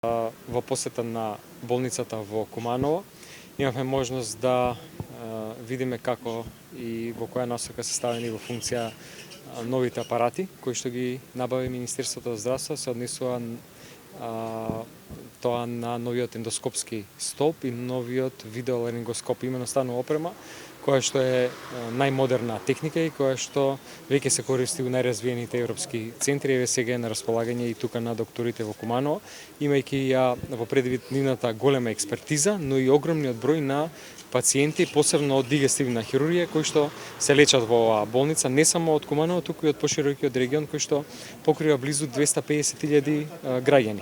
Во посета на болницата во Куманово имавме можност да видиме како и во која насока се ставени во функција новите апарати кои што ги набави Министерството за здравство. Се однесува тоа на новиот ендоскопски столб и новиот видеоларингоскоп, имено станува опрема која што е најмодерна техника и која што веќе се користи у најразвиените европски центри, еве сега е на располагање и тука на докторите во Куманово, имајќи ја во предвид нивната голема експертиза, но и огромниот број на пациенти, посебно од дигестивна хирургија, кои што се лечат во оваа болница, не само од Куманово, туку и од поширокиот регион кој што покрива близу 250.000 граѓани.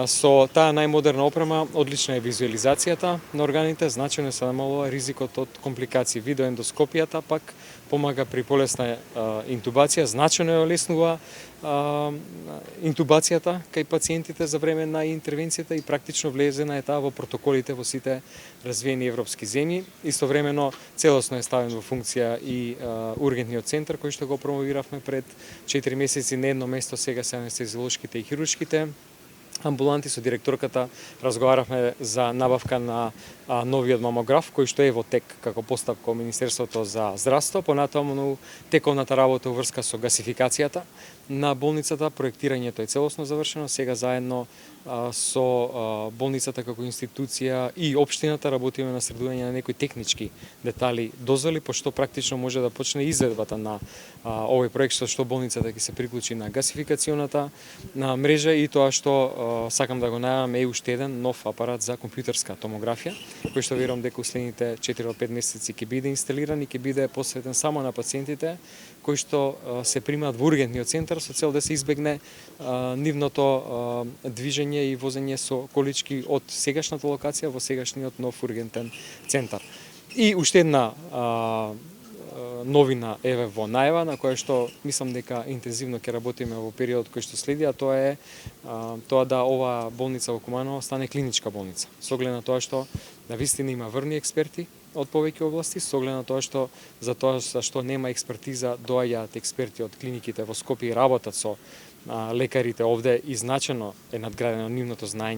Со таа најмодерна опрема, одлична е визуализацијата на органите, значајно се намалува ризикот од компликации. Видеоендоскопијата пак помага при полесна интубација, значајно ја олеснува интубацијата кај пациентите за време на интервенцијата и практично влезена е таа во протоколите во сите развиени европски земји. Истовремено целосно е ставен во функција и ургентниот центар кој што го промовиравме пред 4 месеци на едно место, сега се анестезиолошките и хируршките амбуланти. Со директорката разговаравме за набавка на новиот мамограф кој што е во тек како поставка од Министерството за здравство. Понатаму тековната работа уврска со гасификацијата на болницата, проектирањето е целосно завршено. Сега заедно со болницата како институција и општината работиме на средување на некои технички детали, дозволи, пошто практично може да почне изведбата на овој проект, што болницата ќе се приклучи на гасификационата мрежа и тоа што сакам да го најавам е уште еден нов апарат за компјутерска томографија, кој што верувам дека следните 4 до 5 месеци ќе биде инсталиран и ќе биде посветен само на пациентите кои што се примаат во ургентниот центар со цел да се избегне нивното движење и возење со колички од сегашната локација во сегашниот нов ургентен центар. И уште една новина еве во најава, на која што мислам дека интензивно ќе работиме во периодот кој што следи, а тоа е да оваа болница во Куманово стане клиничка болница. Со оглед на тоа што навистина има врвни експерти од повеќе области, со оглед на тоа што за тоа што нема експертиза, доаѓаат експерти од клиниките во Скопје и работат со лекарите овде и значајно е надградено нивното знаење.